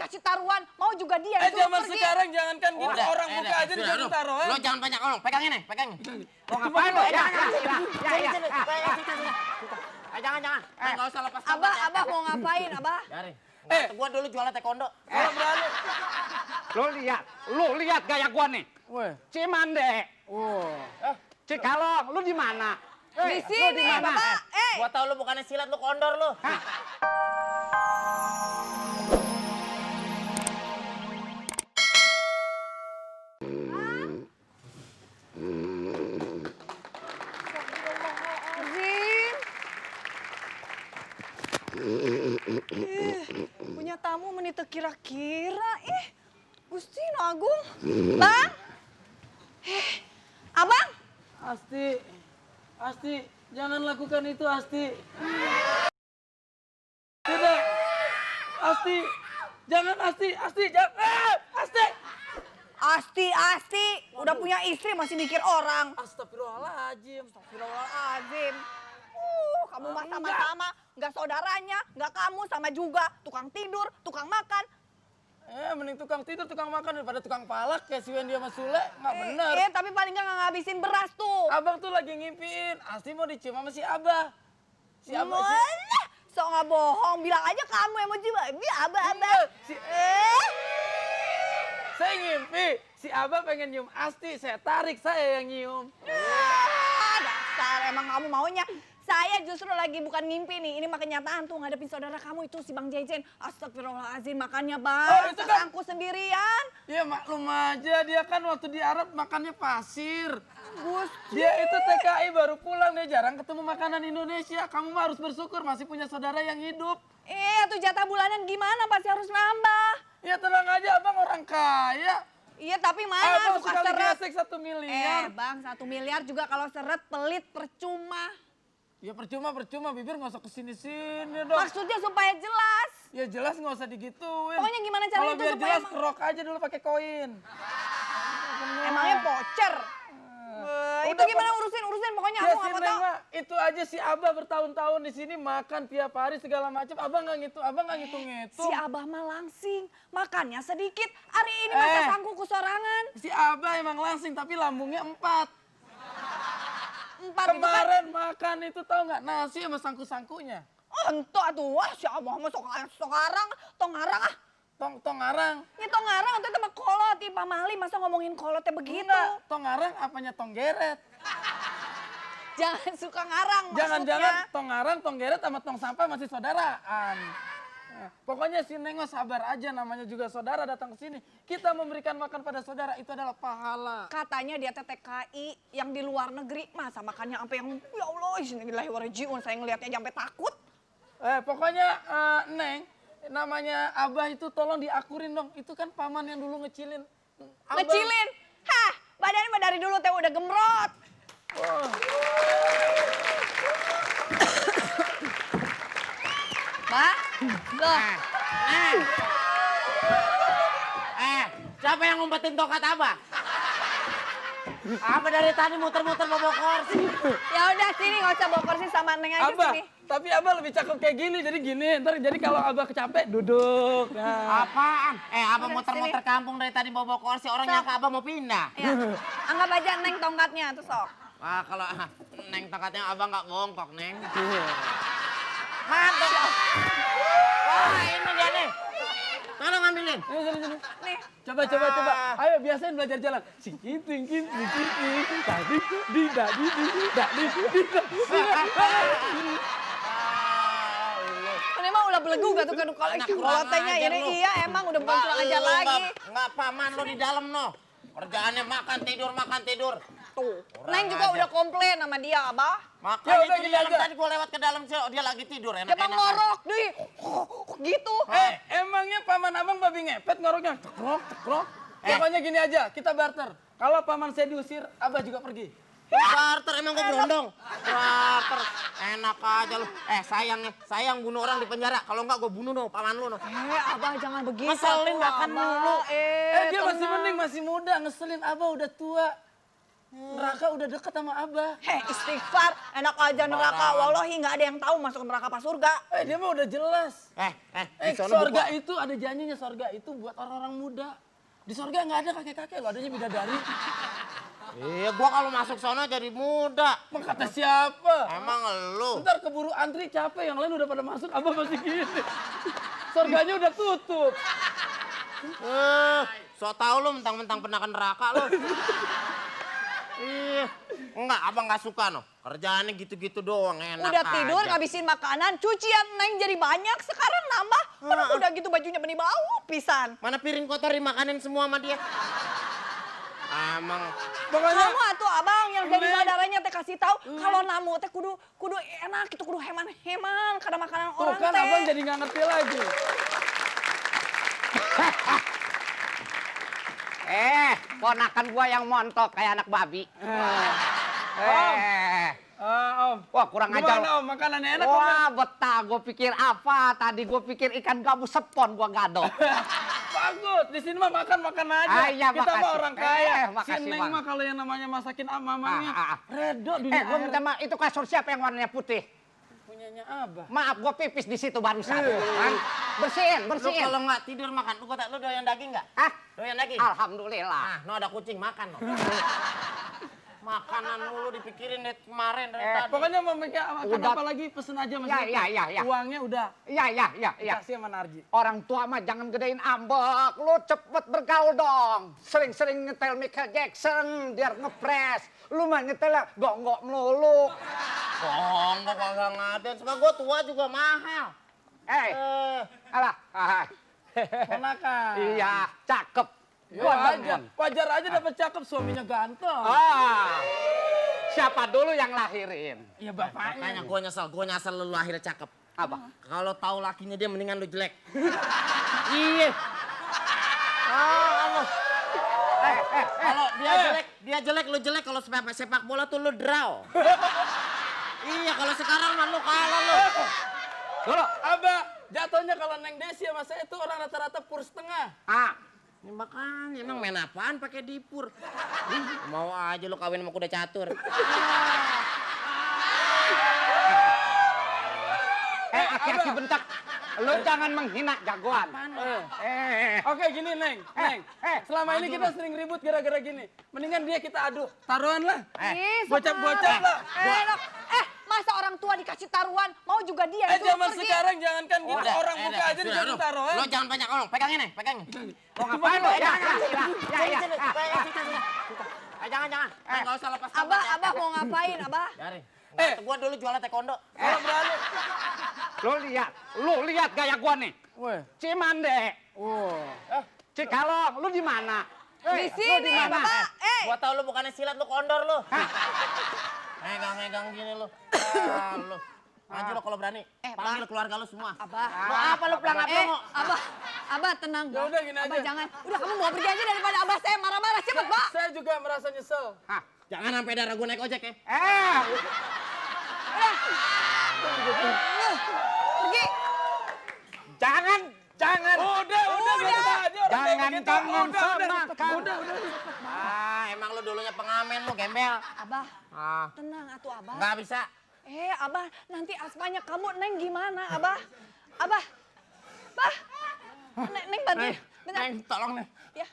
dikasih taruhan, mau juga dia yang zaman pergi. sekarang jangankan gitu, orang buka aja dikasih taruhan. Lo jangan banyak ngomong, pegangin nih, pegangin. Lo ngapain lo? Ya. Jangan. Nggak usah lepas Abah mau ngapain, Abah? Biarin. Gua dulu jualan taekwondo. Kalau berani. Lo lihat gaya gua nih. Weh. Cimande. Cikalong, lu di mana? Di sini, Bapak. Gua tahu lu bukannya silat, lu kondor lu. Punya tamu menit kira-kira. Gusti Agung. Bang. Abang. Asti, jangan lakukan itu, Asti. Tidak. Asti, jangan Asti, jangan. Asti. Udah punya istri masih mikir orang. Astagfirullahaladzim. Astagfirullahaladzim. Kamu mah sama-sama. Nggak saudaranya, nggak kamu, sama juga. Tukang tidur, tukang makan. Mending tukang tidur, tukang makan daripada tukang palak kayak si Wendy sama Sule. Nggak bener. Tapi paling nggak ngabisin beras tuh. Abang tuh lagi ngimpiin. Asti mau dicium sama si Abah. Si Abah sih. Malah, sok nggak bohong. Bilang aja kamu yang mau cium. Ini Abah. Saya ngimpi. Si Abah pengen nyium Asti. Saya tarik, saya yang nyium. Dasar, emang kamu maunya. Saya justru lagi bukan ngimpi nih, ini mah kenyataan tuh ngadepin saudara kamu itu si Bang Jejen. Astagfirullahaladzim, makannya Bang, itu kan aku sendirian. Ya maklum aja, dia kan waktu di Arab makannya pasir. Gusti. Dia itu TKI baru pulang, dia jarang ketemu makanan Indonesia. Kamu mah harus bersyukur masih punya saudara yang hidup. Tuh jatah bulanan gimana, pasti harus nambah. Ya tenang aja, abang orang kaya. Iya tapi mana Abang suka sekali seret. gesek 1 miliar. Bang, 1 miliar juga kalau seret pelit percuma. Ya percuma, bibir nggak usah kesini-sini dong. Maksudnya supaya jelas. Ya jelas nggak usah digituin. Pokoknya gimana caranya kalau itu biar supaya jelas kerok aja dulu pakai koin. Emangnya voucher. Itu gimana urusin pokoknya Ya aku si nggak Neng tahu. mah, itu aja si Abah bertahun-tahun di sini makan tiap hari segala macam. Abang nggak ngitung-ngitung. Si Abah mah langsing, makannya sedikit. Hari ini masa sangku kesorangan. Si Abah emang langsing tapi lambungnya 4. 4 Kemarin makan itu tahu nggak, nasi sama sangku-sangkunya. Entuk atuh, wah si Abah mah sekarang tong ngarang ah. Tong ngarang. Ini tong ngarang itu mah kolot, Pak Mali masa ngomongin kolotnya begitu. Enggak, tong ngarang apanya tong geret. Jangan suka ngarang maksudnya. Jangan-jangan tong ngarang, tong geret sama tong sampah masih saudaraan. Pokoknya si Neng sabar aja, namanya juga saudara datang ke sini. Kita memberikan makan pada saudara itu adalah pahala. Katanya dia TKI yang di luar negeri, masa makannya sampai yang ya Allah, bismillahirrahmanirrahim, saya ngelihatnya sampai takut. Pokoknya Neng, namanya Abah itu tolong diakurin dong. Itu kan paman yang dulu ngecilin. Abah. Ngecilin? Hah, badannya mah dari dulu teh udah gemrot. Mbak, loh. Siapa yang ngumpetin tokat Abah? Abah dari tadi muter-muter bawa kursi. Ya udah sini, nggak usah bawa kursi sama Neng aja Abah, sini. tapi Abah lebih cakep kayak gini. Jadi gini, jadi kalau Abah kecapek duduk. Nah. Apaan? Abah Udah, muter-muter kampung dari tadi bawa kursi. Orang nyangka Abah mau pindah. Ya, anggap aja Neng tongkatnya, tuh sok. Wah, kalau Neng tongkatnya Abah nggak bongkok, Neng. Mantap. Wah, ini dia nih. Tolong ambilin. Sini. Nih. Coba. Ayo biasain belajar jalan. Singkiting, tadi, Ini mah udah belegu gak tuh kan kalau tehnya ini iya emang udah bukan kurang ajar lagi. Nggak paman lo di dalam no. Kerjaannya makan tidur. Tuh. Neng juga udah komplain sama dia, Abah. Makanya Ya udah, itu di gini dalam aja. tadi gua lewat ke dalam dia lagi tidur Dia enak-enak. ngorok deh. Gitu. Emangnya paman abang babi ngepet ngoroknya? Cekrok. Pokoknya gini aja, kita barter. Kalau paman saya diusir, Abah juga pergi. Barter emang gua berondong. Barter. Enak aja lu. Sayang bunuh orang di penjara. Kalau enggak gua bunuh no paman lu no. Abah jangan begitu. Ngeselin tuh, makan Abah. mulu. Dia masih tenang. mending masih muda, ngeselin Abah udah tua. Neraka udah deket sama Abah. Heh, istighfar. Enak aja neraka. Wallahi nggak ada yang tahu masuk neraka apa surga. Dia mah udah jelas. Di sono Sorga buka. itu ada janjinya, sorga itu buat orang-orang muda. Di sorga nggak ada kakek-kakek loh, adanya bidadari. Iya, gua kalau masuk sono jadi muda. Emang kata siapa? Emang lu. Ntar keburu antri capek, yang lain udah pada masuk, Abah masih gini. Sorganya udah tutup. So tau lu mentang-mentang pernah ke neraka lu. Iya. Enggak, abang nggak suka no. Kerjaannya gitu-gitu doang, enak Udah tidur, aja. ngabisin makanan, cucian Neng jadi banyak. Sekarang nambah. Padahal udah gitu bajunya benih bau pisan. Mana piring kotor dimakanin semua sama dia. Emang. Pokoknya Kamu atuh abang yang jadi Neng. saudaranya teh kasih tahu kalau namu teh kudu enak gitu, kudu heman-heman karena makanan tuh orang kan teh. abang jadi nggak ngerti lagi. Ponakan gua yang montok kayak anak babi. Om. Wah, kurang ajar. Gimana Om, makanannya enak Om? Wah, betah. Gua pikir apa? Tadi gua pikir ikan gabus sepon gua gado. Bagus, di sini mah makan aja. Ah, iya, Kita mah makasih. orang kaya. Si Makasih, Neng Bang. mah kalau yang namanya masakin mamanya, Ah. redo dunia Gua minta maaf, itu kasur siapa yang warnanya putih? punyanya Abah. Maaf, gua pipis di situ barusan. Kan? Bersihin, Lu bersihin. kalau nggak tidur makan, lu doyan daging nggak? Ah, Doyan daging? alhamdulillah. Nah, no ada kucing makan no. Makanan mulu dipikirin dari kemarin dari tadi. Pokoknya mau makan Udah. apa lagi pesen aja Mas. Ya. Uangnya udah Iya. dikasih sama Narji. Orang tua mah jangan gedein ambek, lu cepet bergaul dong. Sering-sering nyetel Michael Jackson biar ngepres. Lu mah nyetel gonggok melulu. Gua kagak ngatain, sebab gua tua juga mahal. Alah. Ponakan. Iya, cakep. Ya Gua aja. demen. Wajar aja dapat cakep, suaminya ganteng. Siapa dulu yang lahirin? Iya bapaknya. Makanya gua nyesel lu akhirnya cakep. Apa? Kalau tahu lakinya dia mendingan lu jelek. Iya. Kalau dia jelek lu jelek, kalau sepak bola tuh lu draw. Iya, kalau sekarang mah lu kalah lu. Dulu. Abah, jatuhnya kalau Neng Desi sama saya itu orang rata-rata pur setengah. Ini makanya emang main apaan pakai dipur? Mau aja lu kawin sama kuda catur. Aki-aki bentak. Lu jangan menghina jagoan. Oke gini Neng, selama ini kita sering ribut gara-gara gini. Mendingan dia kita adu, taruhan lah. Bocap-bocap lah. Masa orang tua dikasih taruhan, mau juga dia disuruh Zaman pergi. sekarang jangankan gitu, orang muka aja sudah, dikasih lu. taruhan. Lu jangan banyak ngomong, pegang ini. Mau ngapain lu? Ya. Jangan. Enggak usah lepas tongkat ya. Abah mau ngapain, Abah? Biarin. Gua dulu jualan taekwondo. Kalau berani. Lu lihat gaya gua nih. Weh. Cimande. Cikalong, lu di mana? Di sini, Bapak. Gua tahu lu bukannya silat, lu kondor lu. Megang gini lu. Lu. Maju lu kalau berani. Panggil keluarga lu semua. Abah. Lu apa lu pelang apa mau? Abah tenang. Ya udah gini Abah aja. jangan. Udah kamu mau pergi aja daripada Abah saya marah-marah. Cepet, Pak. Saya juga merasa nyesel. Jangan sampai darah gua naik ojek ya. Pergi. Jangan. Udah biasa aja orang kayak Jangan begitu. kangen Udah. sama kan. Emang lu dulunya pengamen lu gembel. Abah, Ah, tenang atuh Abah. nggak bisa. Abah, nanti asmanya kamu Neng gimana, Abah? Abah. Neng bantuin. Bentar. Neng, tolong nih. Ya.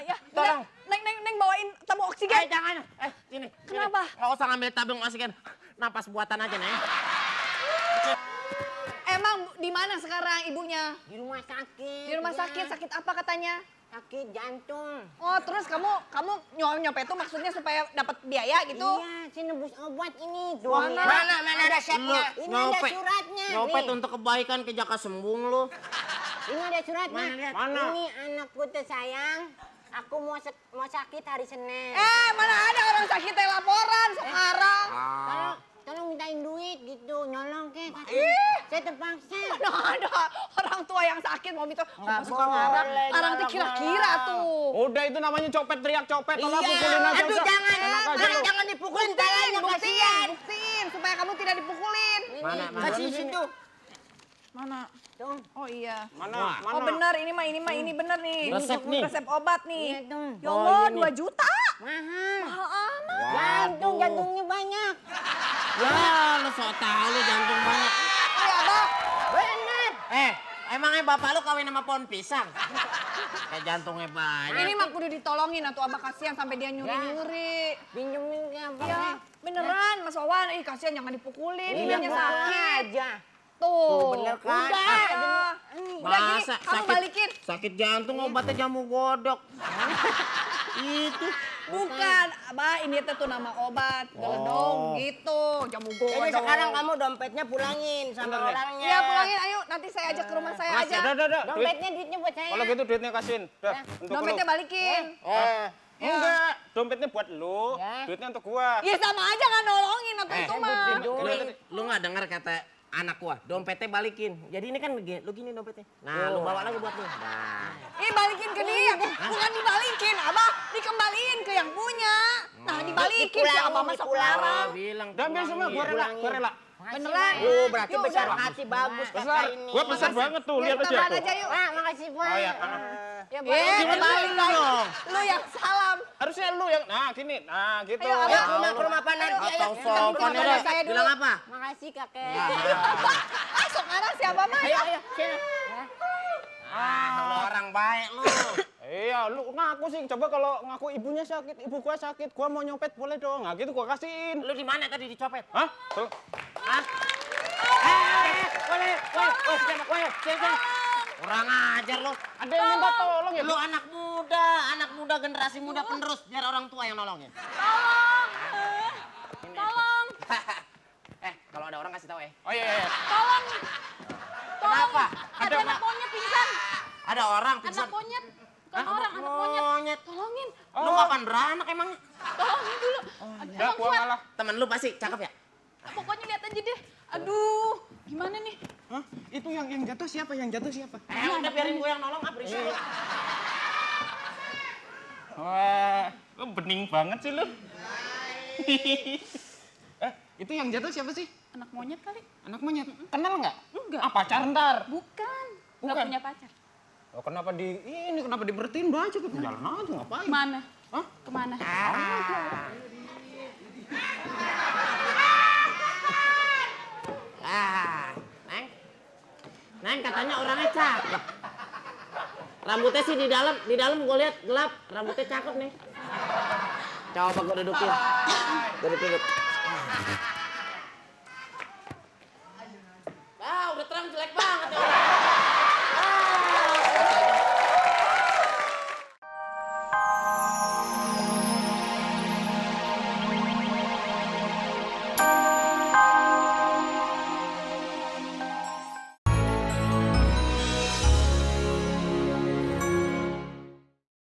Ya. Tolong. Neng bawain tabung oksigen. Jangan. Sini. Kenapa? Nggak usah ngambil tabung oksigen. Napas buatan aja, Neng. Emang di mana sekarang ibunya? Di rumah sakit. Di rumah sakit. Sakit apa katanya? Sakit jantung. Oh, terus kamu nyopet itu maksudnya supaya dapat biaya gitu? Iya, saya nebus obat ini. Mana? Mana resepnya? Ini ada suratnya. Nyopet nih. untuk kebaikan ke Jaka Sembung lu. Ini ada suratnya. Mana, lihat? Mana? Ini anakku tersayang. Aku mau sakit hari Senin. Mana ada orang sakit yang laporan sekarang? Tolong mintain duit gitu, nyolong ke. Saya terpaksa. Mana ada orang tua yang sakit mau minta suka boleh, marah. Orang tuh nggak kira-kira tuh. Udah itu namanya copet, teriak copet. Iya. Aduh, jangan. Enak aja lu. Jangan dipukulin tangannya, kasihan. Buktiin supaya kamu tidak dipukulin. Mana? Kasih situ. Mana? Tuh. Oh iya. Mana? Oh benar, ini benar nih. Resep nih. Resep obat nih. Iya, tuh. Ya Allah, ini. 2 juta. Mahal. Mahal amat. Jantungnya banyak. Wah, lu sok tahu lu jantung banyak. Iya, Abah. Bener. Emangnya bapak lu kawin sama pohon pisang? Kayak jantungnya banyak. Ini mah kudu ditolongin atuh Abah, kasihan sampai dia nyuri-nyuri. Pinjemin ke abang. Iya, beneran Mas Wawan. Ih, kasihan jangan dipukulin. Ininya Iya, sakit. aja. Tuh. bener kan? Udah. Udah gini, Masa kamu balikin. sakit jantung obatnya jamu godok. Itu. Bukan, Abah, ini tuh nama obat. Geledong gitu, jamu godong. Jadi sekarang kamu dompetnya pulangin sama orangnya. Iya, pulangin ayo. Nanti saya ajak ke rumah saya aja. Udah. Dompetnya duitnya buat saya. Kalau gitu duitnya kasihin. Dah, untuk lu. Dompetnya balikin. Enggak, dompetnya buat lu, Ya. duitnya untuk gua. Ya sama aja kan nolongin atau itu mah. Lu nggak dengar kata anak gua, dompetnya balikin. Jadi ini kan lu gini dompetnya. Nah, lu bawa lagi buat lu. Nah. Ih, balikin ke dia. Bukan dibalikin, Abah. Dikembaliin ke yang punya. Nah, dibalikin si Abah masa larang. Bilang Udah ambil semua, gua rela, gua rela. Beneran. Berarti Yuk, besar udah. hati bagus Besar, kakak ini. gua besar banget tuh, Ya, lihat aja tabrakan tuh. aja yuk. Makasih Pak. Oh ya, Ya, balik lagi. Lu yang salam. harusnya lu yang, nah gini, nah gitu. Ayo, Ya, Abah. ke rumah Pak Narji ayo. Atau Kita sopan bicara ya, sama saya dulu. bilang apa? Makasih kakek. Ah, sok arah si Abah mah. Ayo, sini. Lu orang baik lu. Iya, lu ngaku sih. Coba kalau ngaku ibunya sakit, ibu gua sakit, gua mau nyopet boleh dong. Nah gitu gua kasihin. Lu di mana tadi dicopet? Hah? Tuh. Hah? Sini. Kurang ajar lu. Ada yang minta tolong ya, Lu anak muda generasi muda penerus biar orang tua yang nolongin. Tolong. Kalau ada orang kasih tahu ya. Oh iya. Tolong. Kenapa? Ada anak monyet pingsan. Ada orang Anak pingsan. monyet. Bukan orang, anak monyet. Monyet. Tolongin. Lu kapan beranak emang? Tolongin dulu. Udah, gua ngalah. Temen lu pasti cakep ya? Pokoknya lihat aja deh. Aduh, gimana nih? Hah? Itu yang jatuh siapa? Yang jatuh siapa? Udah biarin gue yang nolong ah berisik lu. Wah, lu bening banget sih lu. Itu yang jatuh siapa sih? Anak monyet kali? Anak monyet. Kenal nggak? Enggak. Ah, pacar ntar. Bukan. Bukan. Nggak punya pacar. Oh, kenapa kenapa diberhentiin baca ke jalan aja ngapain? Kemana? Hah? Kemana? Neng katanya orangnya cakep. Rambutnya sih di dalam gue lihat gelap, rambutnya cakep nih. Coba gue dudukin. Duduk. Udah terang jelek banget ya orang.